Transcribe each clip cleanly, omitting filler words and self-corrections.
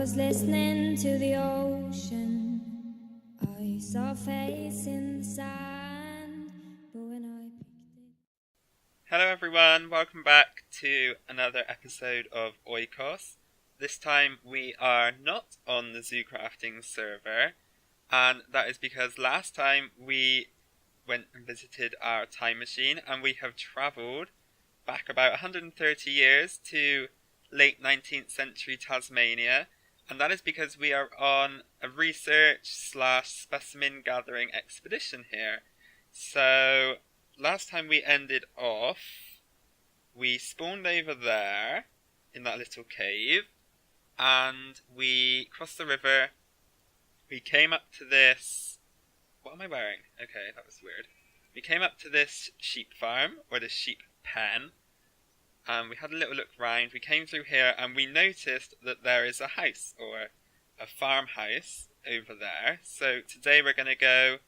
was listening to the ocean. I saw a face in the sand, but when I picked it... Hello everyone, welcome back to another episode of OIkos. This time we are not on the ZooCrafting server, and that is because last time we went and visited our time machine and we have travelled back about 130 years to late 19th century Tasmania, and that is because we are on a research/specimen gathering expedition here. So last time we ended off, we spawned over there in that little cave and we crossed the river. We came up to this... What am I wearing? Okay, that was weird. We came up to this sheep farm, or this sheep pen, and we had a little look round. We came through here and we noticed that there is a house, or a farmhouse, over there. So today we're going to go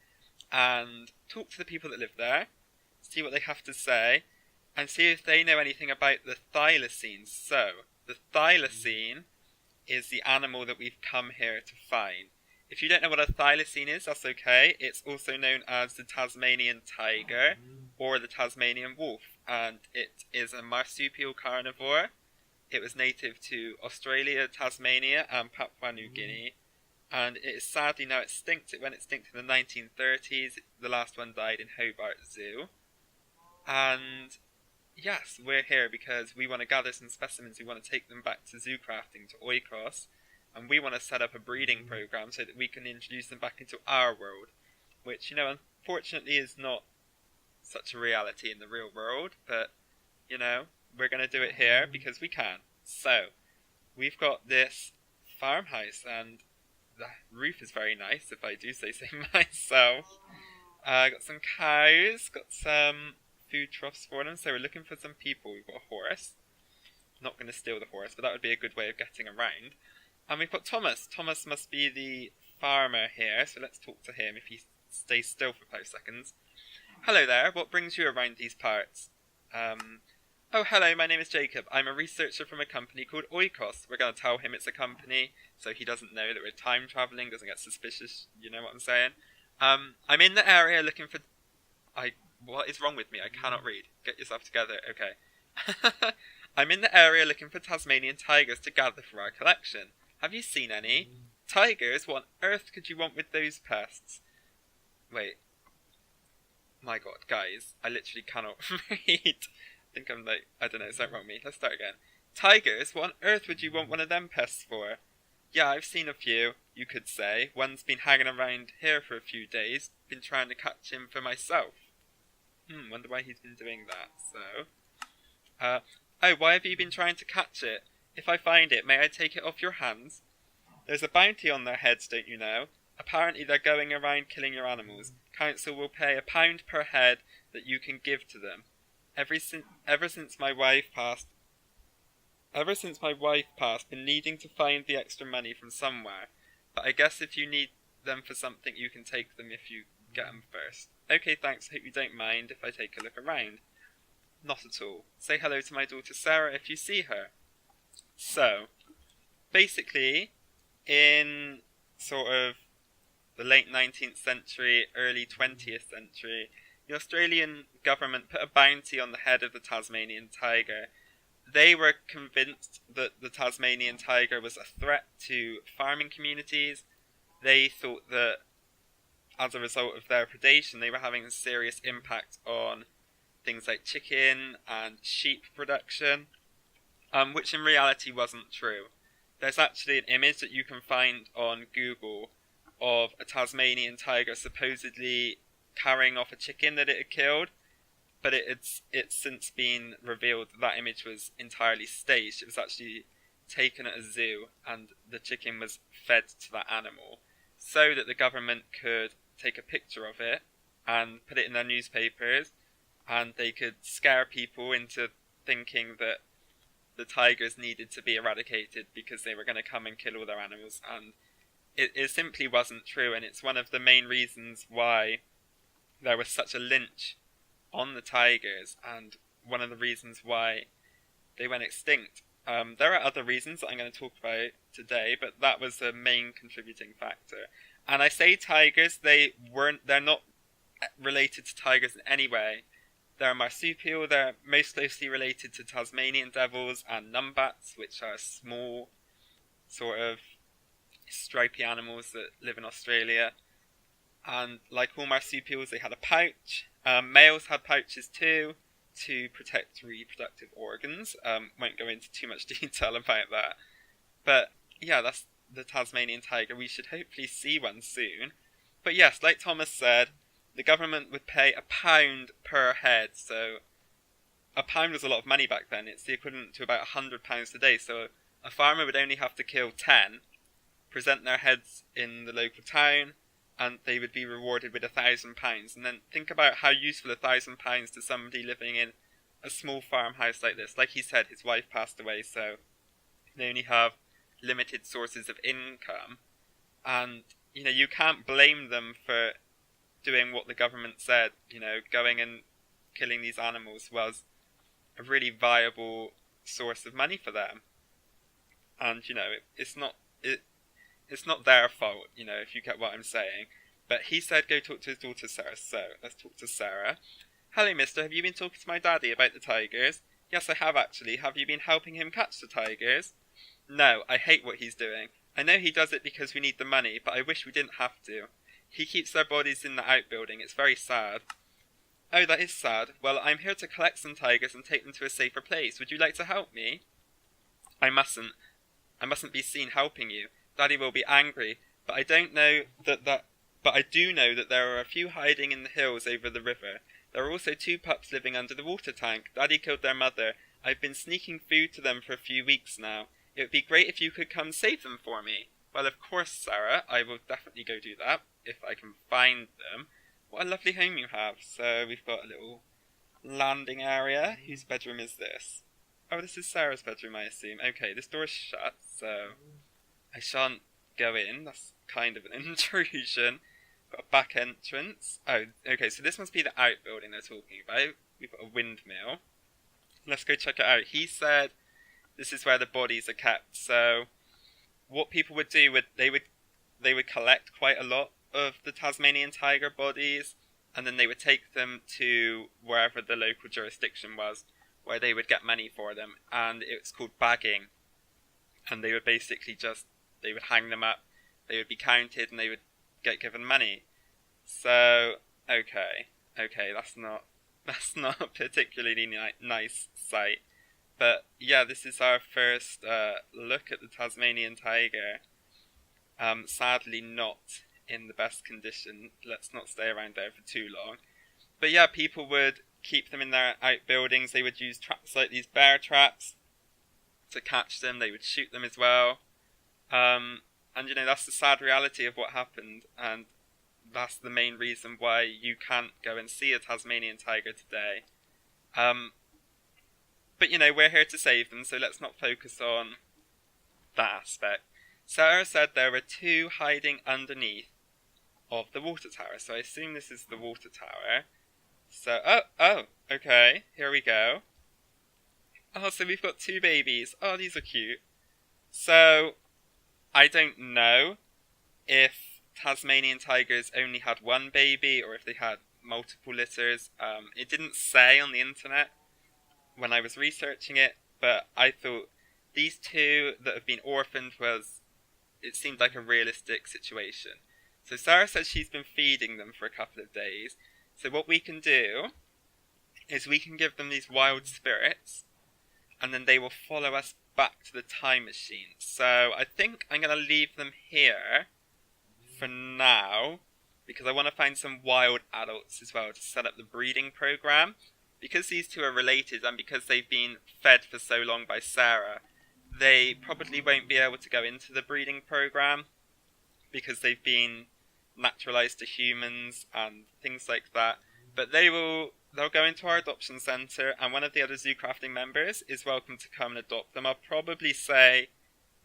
and talk to the people that live there, see what they have to say, and see if they know anything about the Thylacines. So, the Thylacine is the animal that we've come here to find. If you don't know what a thylacine is, that's okay. It's also known as the Tasmanian tiger or the Tasmanian wolf, and it is a marsupial carnivore. It was native to Australia, Tasmania, and Papua New Guinea, and it is sadly now extinct. It went extinct in the 1930s. The last one died in Hobart Zoo. And yes, we're here because we want to gather some specimens. We want to take them back to ZooCrafting, to OIkos, and we want to set up a breeding program so that we can introduce them back into our world, which, you know, unfortunately is not such a reality in the real world, but, you know, we're going to do it here because we can. So, we've got this farmhouse, and the roof is very nice, if I do say so myself. Got some cows, got some food troughs for them, so we're looking for some people. We've got a horse. Not going to steal the horse, but that would be a good way of getting around. And we've got Thomas. Thomas must be the farmer here, so let's talk to him if he stays still for 5 seconds. Hello there, what brings you around these parts? Oh, hello, my name is Jacob. I'm a researcher from a company called OIkos. We're going to tell him it's a company, so he doesn't know that we're time travelling, doesn't get suspicious, you know what I'm saying? I'm in the area looking for... What is wrong with me? I cannot read. Get yourself together. Okay. I'm in the area looking for Tasmanian tigers to gather for our collection. Have you seen any? Tigers? What on earth could you want with those pests? Wait. My god, guys. I literally cannot read. I think I'm like... I don't know, something wrong with me. Let's start again. Tigers? What on earth would you want one of them pests for? Yeah, I've seen a few, you could say. One's been hanging around here for a few days. Been trying to catch him for myself. Wonder why he's been doing that. So, oh, why have you been trying to catch it? If I find it, may I take it off your hands? There's a bounty on their heads, don't you know? Apparently they're going around killing your animals. Council will pay £1 per head that you can give to them. Ever since my wife passed, been needing to find the extra money from somewhere. But I guess if you need them for something, you can take them if you get them first. Okay, thanks. Hope you don't mind if I take a look around. Not at all. Say hello to my daughter Sarah if you see her. So, basically, in sort of the late 19th century, early 20th century, the Australian government put a bounty on the head of the Tasmanian tiger. They were convinced that the Tasmanian tiger was a threat to farming communities. They thought that as a result of their predation, they were having a serious impact on things like chicken and sheep production, which in reality wasn't true. There's actually an image that you can find on Google of a Tasmanian tiger supposedly carrying off a chicken that it had killed, but it's since been revealed that image was entirely staged. It was actually taken at a zoo, and the chicken was fed to that animal so that the government could take a picture of it and put it in their newspapers, and they could scare people into thinking that the tigers needed to be eradicated because they were going to come and kill all their animals, and it simply wasn't true. And it's one of the main reasons why there was such a lynch on the tigers, and one of the reasons why they went extinct. There are other reasons that I'm going to talk about today, but that was the main contributing factor. And I say tigers, they're not related to tigers in any way. They're marsupial, they're most closely related to Tasmanian devils and numbats, which are small, sort of stripy animals that live in Australia. And like all marsupials, they had a pouch. Males had pouches too, to protect reproductive organs. Won't go into too much detail about that. But yeah, that's the Tasmanian tiger. We should hopefully see one soon. But yes, like Thomas said, the government would pay £1 per head. So £1 was a lot of money back then. It's the equivalent to about £100 today. So a farmer would only have to kill 10, present their heads in the local town, and they would be rewarded with £1,000. And then think about how useful £1,000 to somebody living in a small farmhouse like this. Like he said, his wife passed away, so they only have limited sources of income. And, you know, you can't blame them for doing what the government said. You know, going and killing these animals was a really viable source of money for them. And, you know, it's not their fault, you know, if you get what I'm saying. But he said go talk to his daughter Sarah, so let's talk to Sarah. Hello, mister, have you been talking to my daddy about the tigers? Yes, I have actually. Have you been helping him catch the tigers? No, I hate what he's doing. I know he does it because we need the money, but I wish we didn't have to. He keeps their bodies in the outbuilding. It's very sad. Oh, that is sad. Well, I'm here to collect some tigers and take them to a safer place. Would you like to help me? I mustn't be seen helping you. Daddy will be angry, but I do know that there are a few hiding in the hills over the river. There are also 2 pups living under the water tank. Daddy killed their mother. I've been sneaking food to them for a few weeks now. It would be great if you could come save them for me. Well, of course, Sarah. I will definitely go do that, if I can find them. What a lovely home you have. So we've got a little landing area. Whose bedroom is this? Oh, this is Sarah's bedroom, I assume. Okay, this door is shut, so I shan't go in. That's kind of an intrusion. Got a back entrance. Oh, okay, so this must be the outbuilding they're talking about. We've got a windmill. Let's go check it out. He said this is where the bodies are kept. So what people would do, they would collect quite a lot of the Tasmanian tiger bodies, and then they would take them to wherever the local jurisdiction was, where they would get money for them, and it's called bagging. And they would basically they would hang them up, they would be counted, and they would get given money. So, okay, that's not a particularly nice sight. But yeah, this is our first look at the Tasmanian tiger. Sadly not in the best condition. Let's not stay around there for too long. But yeah, people would keep them in their outbuildings. They would use traps like these bear traps to catch them. They would shoot them as well. And you know, that's the sad reality of what happened, and that's the main reason why you can't go and see a Tasmanian tiger today. But you know, we're here to save them, so let's not focus on that aspect. Sarah said there were 2 hiding underneath of the water tower, so I assume this is the water tower. So, oh, okay, here we go. Oh, so we've got 2 babies. Oh, these are cute. So, I don't know if Tasmanian tigers only had 1 baby or if they had multiple litters. It didn't say on the internet when I was researching it, but I thought these 2 that have been orphaned it seemed like a realistic situation. So Sarah says she's been feeding them for a couple of days. So what we can do is we can give them these wild spirits, and then they will follow us back to the time machine. So I think I'm going to leave them here for now, because I want to find some wild adults as well to set up the breeding program. Because these 2 are related, and because they've been fed for so long by Sarah, they probably won't be able to go into the breeding program, because they've been naturalized to humans and things like that. But they'll go into our adoption center, and one of the other ZooCrafting members is welcome to come and adopt them. I'll probably say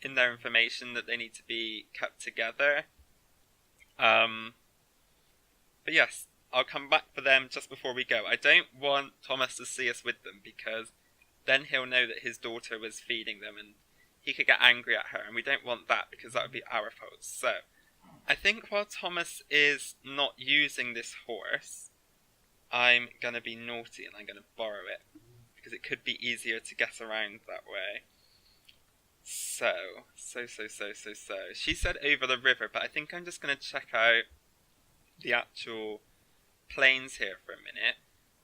in their information that they need to be kept together. But yes, I'll come back for them just before we go. I don't want Thomas to see us with them, because then he'll know that his daughter was feeding them and he could get angry at her, and we don't want that because that would be our fault. So I think while Thomas is not using this horse, I'm going to be naughty and I'm going to borrow it because it could be easier to get around that way. So. She said over the river, but I think I'm just going to check out the actual plains here for a minute.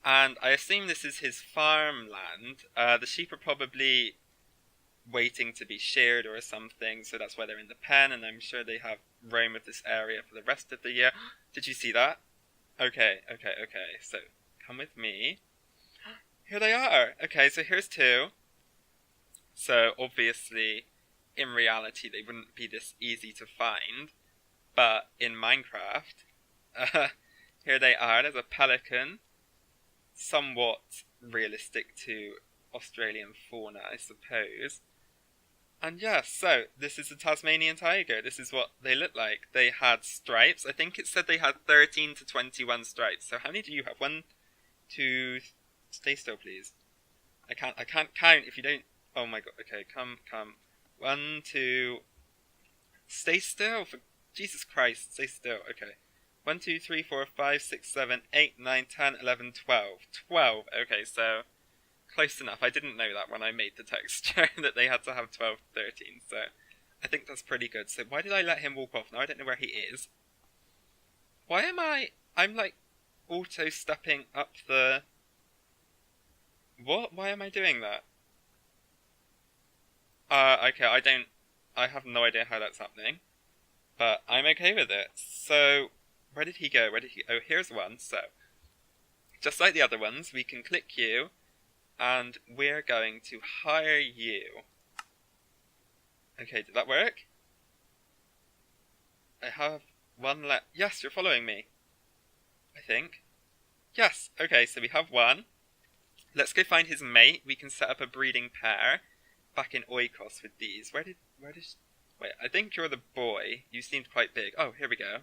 And I assume this is his farmland. The sheep are probably waiting to be sheared or something, so that's why they're in the pen, and I'm sure they have roam of this area for the rest of the year. Did you see that? Okay, so come with me. Here they are! Okay, so here's two. So obviously, in reality, they wouldn't be this easy to find, but in Minecraft, here they are. There's a pelican, somewhat realistic to Australian fauna, I suppose. And yeah, so this is a Tasmanian tiger. This is what they look like. They had stripes. I think it said they had 13 to 21 stripes. So how many do you have? 1, 2... Stay still, please. I can't count if you don't... Oh my god. Okay, come. 1, 2... Stay still, for Jesus Christ. Stay still. Okay. 1, 2, 3, 4, 5, 6, 7, 8, 9, 10, 11, 12. 12. Okay, so... Close enough. I didn't know that when I made the texture that they had to have 12 to 13, so I think that's pretty good. So why did I let him walk off? Now I don't know where he is. Why am I'm like auto-stepping up the... What? Why am I doing that? Okay, I have no idea how that's happening, but I'm okay with it. So, where did he go? Oh, here's one. So, just like the other ones, we can click you, and we're going to hire you. Okay, did that work? I have one left. Yes, you're following me. I think. Yes, okay, so we have one. Let's go find his mate. We can set up a breeding pair back in OIkos with these. Wait, I think you're the boy. You seemed quite big. Oh, here we go.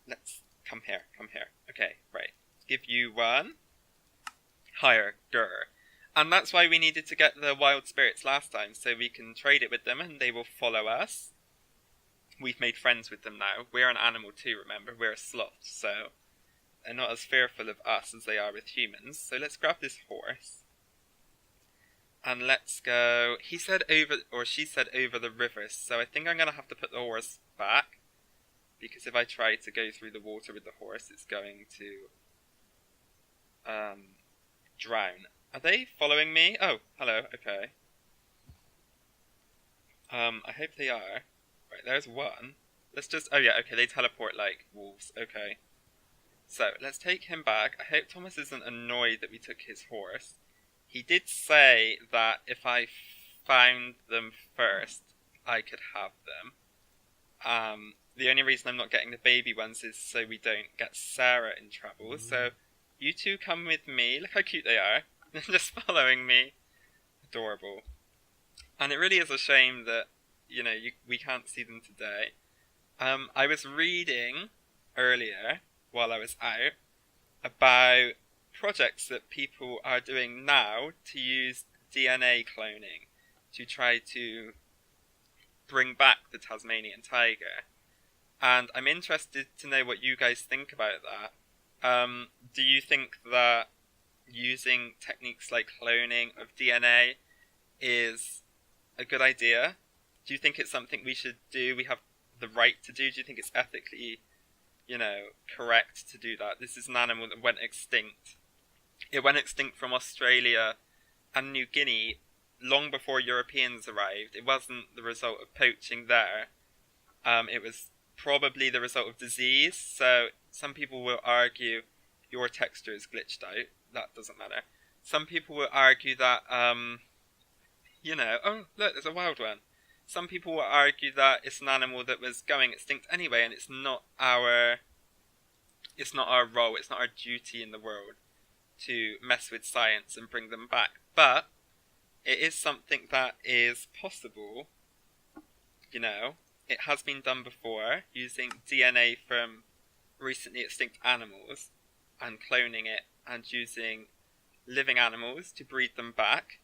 Let's come here. Okay, right. Give you one. Higher, grr. And that's why we needed to get the wild spirits last time, so we can trade it with them and they will follow us. We've made friends with them now. We're an animal too, remember? We're a sloth, so they're not as fearful of us as they are with humans. So let's grab this horse. And let's go... He said over, or she said over the river, so I think I'm going to have to put the horse back. Because if I try to go through the water with the horse, it's going to... drown. Are they following me? Oh, hello, okay. I hope they are. Right, there's one. Let's just... Oh yeah, okay, they teleport like wolves, okay. So, let's take him back. I hope Thomas isn't annoyed that we took his horse. He did say that if I found them first, I could have them. The only reason I'm not getting the baby ones is so we don't get Sarah in trouble. So, you two come with me. Look how cute they are. They're just following me. Adorable. And it really is a shame that, you know, we can't see them today. I was reading earlier, while I was out, about projects that people are doing now to use DNA cloning to try to bring back the Tasmanian tiger. And I'm interested to know what you guys think about that. Do you think that using techniques like cloning of DNA is a good idea? Do you think it's something we should do, we have the right to do? Do you think it's ethically, you know, correct to do that? This is an animal that went extinct. It went extinct from Australia and New Guinea long before Europeans arrived. It wasn't the result of poaching there. It was probably the result of disease. So some people will argue your texture is glitched out. That doesn't matter. Some people will argue that, you know, oh, look, there's a wild one. Some people will argue that it's an animal that was going extinct anyway, and it's not our role, it's not our duty in the world to mess with science and bring them back. But it is something that is possible, you know. It has been done before, using DNA from recently extinct animals and cloning it and using living animals to breed them back,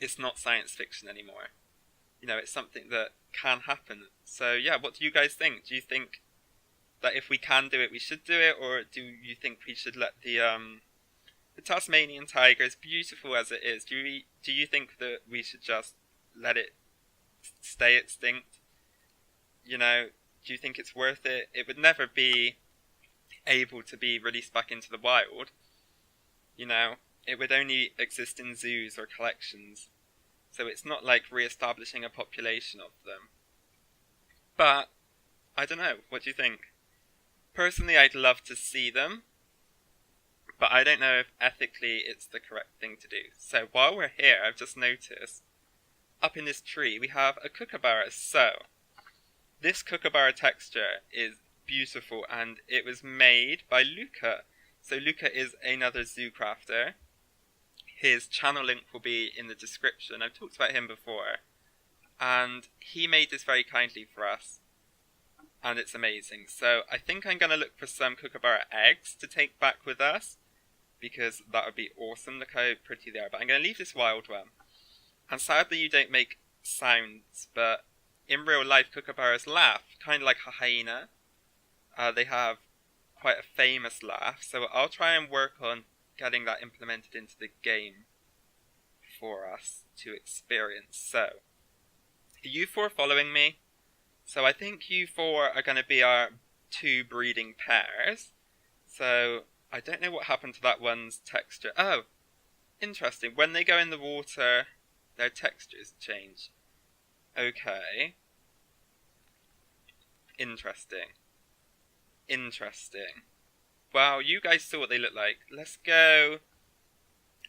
it's not science fiction anymore. You know, it's something that can happen. So yeah, what do you guys think? Do you think that if we can do it, we should do it, or do you think we should let the Tasmanian tiger, as beautiful as it is, do you think that we should just let it stay extinct? You know, do you think it's worth it? It would never be able to be released back into the wild. You know, it would only exist in zoos or collections. So it's not like re-establishing a population of them. But, I don't know, what do you think? Personally, I'd love to see them, but I don't know if ethically it's the correct thing to do. So while we're here, I've just noticed, up in this tree, we have a kookaburra. So, this kookaburra texture is beautiful, and it was made by Luca. So Luca is another ZooCrafter. His channel link will be in the description. I've talked about him before. And he made this very kindly for us. And it's amazing. So I think I'm going to look for some kookaburra eggs to take back with us, because that would be awesome. Look how pretty they are. But I'm going to leave this wild one. And sadly you don't make sounds, but in real life kookaburras laugh, kind of like a hyena. They have quite a famous laugh, so I'll try and work on getting that implemented into the game for us to experience. So, are you four following me? So I think you four are going to be our two breeding pairs. So, I don't know what happened to that one's texture. Oh, interesting. When they go in the water, their textures change. Okay. Interesting. Wow, you guys saw what they look like. Let's go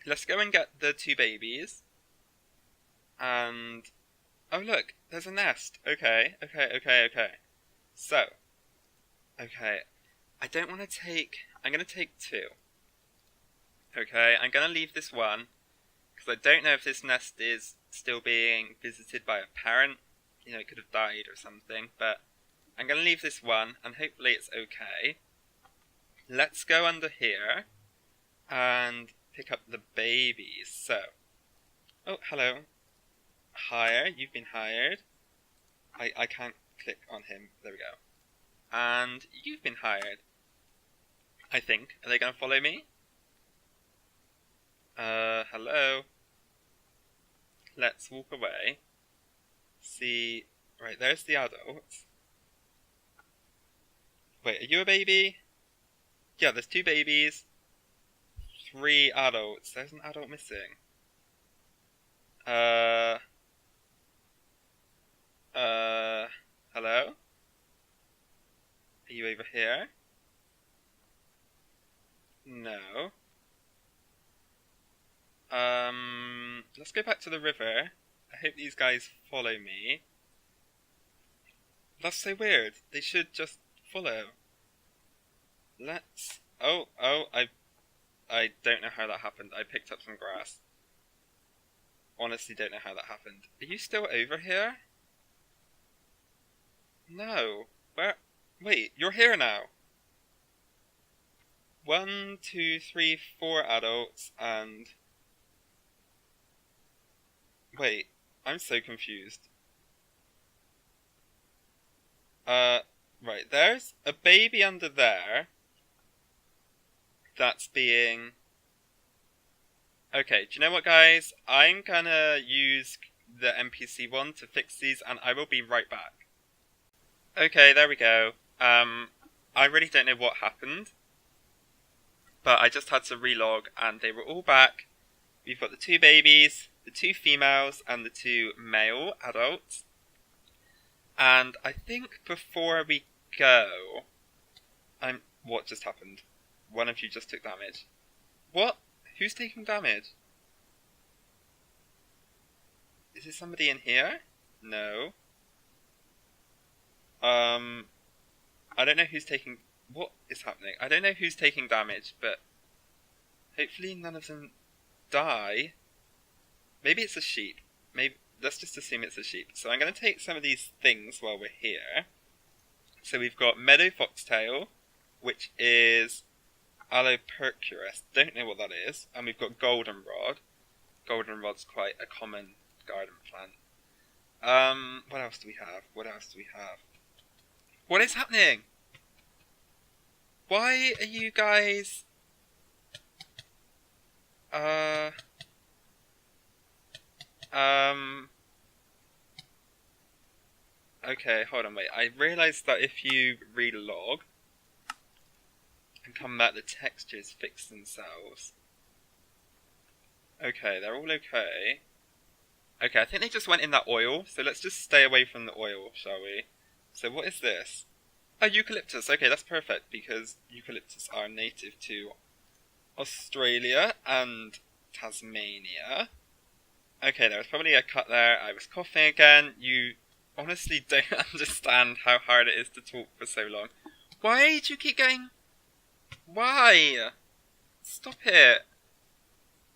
and get the two babies. And oh look, there's a nest. Okay. So, okay, I don't want to take. I'm gonna take two. Okay, I'm gonna leave this one because I don't know if this nest is still being visited by a parent. You know, it could have died or something, but I'm going to leave this one, and hopefully it's okay. Let's go under here and pick up the babies. So, oh, hello. Hire, you've been hired. I can't click on him. There we go. And you've been hired. I think. Are they going to follow me? Hello. Let's walk away. See, right, there's the adults. Wait, are you a baby? Yeah, there's two babies, 3 adults. There's an adult missing. Hello? Are you over here? No. Let's go back to the river. I hope these guys follow me. That's so weird. They should just follow. Let's... Oh, I don't know how that happened. I picked up some grass. Honestly don't know how that happened. Are you still over here? No. Where? Wait, you're here now. 1, 2, 3, 4 adults and... Wait, I'm so confused. Right, there's a baby under there that's being... Okay, do you know what, guys? I'm gonna use the NPC one to fix these, and I will be right back. Okay, there we go. I really don't know what happened, but I just had to relog, and they were all back. We've got the 2 babies, the 2 females, and the 2 male adults. And I think before we go... What just happened? One of you just took damage. What? Who's taking damage? Is there somebody in here? No. I don't know who's taking... What is happening? I don't know who's taking damage, but... Hopefully none of them die. Maybe it's a sheep. Maybe... Let's just assume it's a sheep. So I'm going to take some of these things while we're here. So we've got meadow foxtail, which is Alopercurus, don't know what that is. And we've got goldenrod. Goldenrod's quite a common garden plant. What else do we have? What else do we have? What is happening? Why are you guys... Okay, hold on, wait. I realised that if you relog and come back, the textures fix themselves. Okay, they're all okay. Okay, I think they just went in that oil, so let's just stay away from the oil, shall we? So what is this? Oh, eucalyptus. Okay, that's perfect, because eucalyptus are native to Australia and Tasmania. Okay, there was probably a cut there. I was coughing again. You honestly don't understand how hard it is to talk for so long. Why do you keep going? Why? Stop it.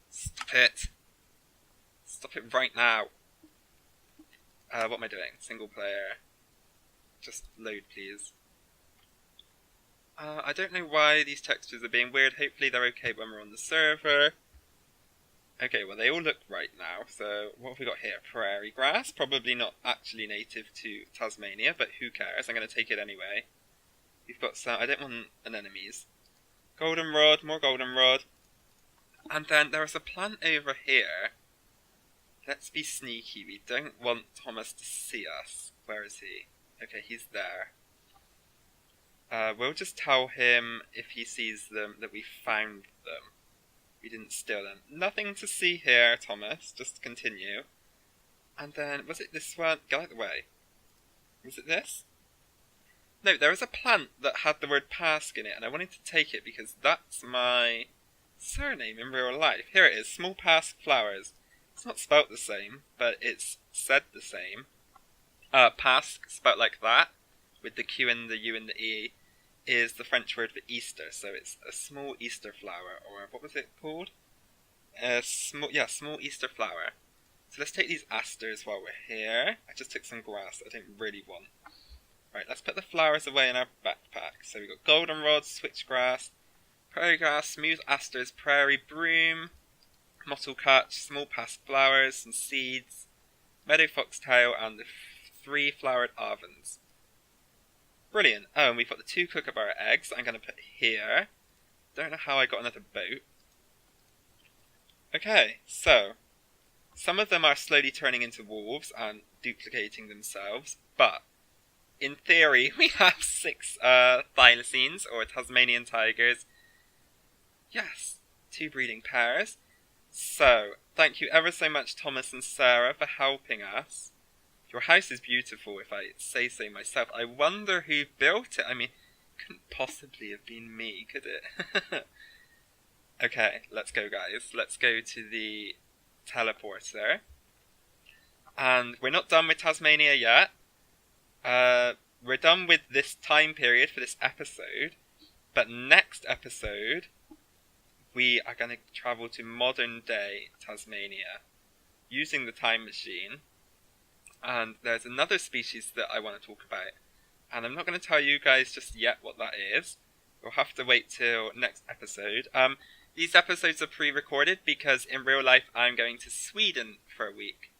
Stop it. Stop it right now. What am I doing? Single player. Just load, please. I don't know why these textures are being weird. Hopefully they're okay when we're on the server. Okay, well they all look right now. So what have we got here? Prairie grass. Probably not actually native to Tasmania, but who cares? I'm going to take it anyway. We've got some... I don't want anemones. Goldenrod, more goldenrod. And then there is a plant over here. Let's be sneaky. We don't want Thomas to see us. Where is he? Okay, he's there. We'll just tell him if he sees them that we found them. We didn't steal them. Nothing to see here, Thomas. Just continue. And then, was it this one? Get out of the way. Was it this? No, there was a plant that had the word pask in it, and I wanted to take it because that's my surname in real life. Here it is, small pask flowers. It's not spelt the same, but it's said the same. Pask, spelt like that, with the Q and the U and the E, is the French word for Easter. So it's a small Easter flower, or what was it called? Small Easter flower. So let's take these asters while we're here. I just took some grass I don't really want. Right, let's put the flowers away in our backpack. So we've got goldenrod, switchgrass, prairie grass, smooth asters, prairie broom, mottle catch, small pask flowers, some seeds, meadow foxtail, and the 3 flowered avens. Brilliant. Oh, and we've got the 2 kookaburra eggs I'm going to put here. Don't know how I got another boat. Okay, so some of them are slowly turning into wolves and duplicating themselves, but in theory we have 6 Thylacines, or Tasmanian tigers. Yes, 2 breeding pairs. So, thank you ever so much, Thomas and Sarah, for helping us. Your house is beautiful, if I say so myself. I wonder who built it. I mean, it couldn't possibly have been me, could it? Okay, let's go, guys. Let's go to the teleporter. And we're not done with Tasmania yet. We're done with this time period for this episode. But next episode, we are going to travel to modern day Tasmania using the time machine. And there's another species that I want to talk about. And I'm not going to tell you guys just yet what that is. We'll have to wait till next episode. These episodes are pre-recorded because in real life I'm going to Sweden for a week.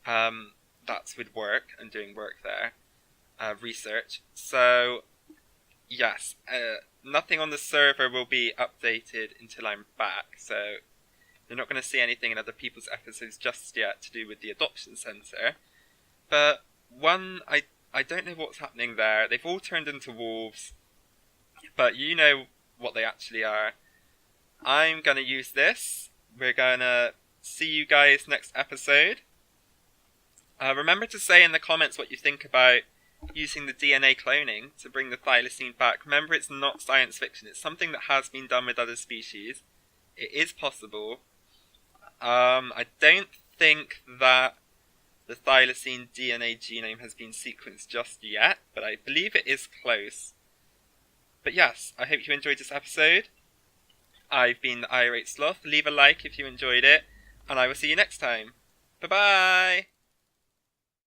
That's with work and doing work there. Research. So, yes. Nothing on the server will be updated until I'm back. So, you're not going to see anything in other people's episodes just yet to do with the adoption centre. But one, I don't know what's happening there. They've all turned into wolves. But you know what they actually are. I'm going to use this. We're going to see you guys next episode. Remember to say in the comments what you think about using the DNA cloning to bring the Thylacine back. Remember, it's not science fiction. It's something that has been done with other species. It is possible. I don't think that the Thylacine DNA genome has been sequenced just yet, but I believe it is close. But yes, I hope you enjoyed this episode. I've been the Irate Sloth. Leave a like if you enjoyed it, and I will see you next time. Bye-bye!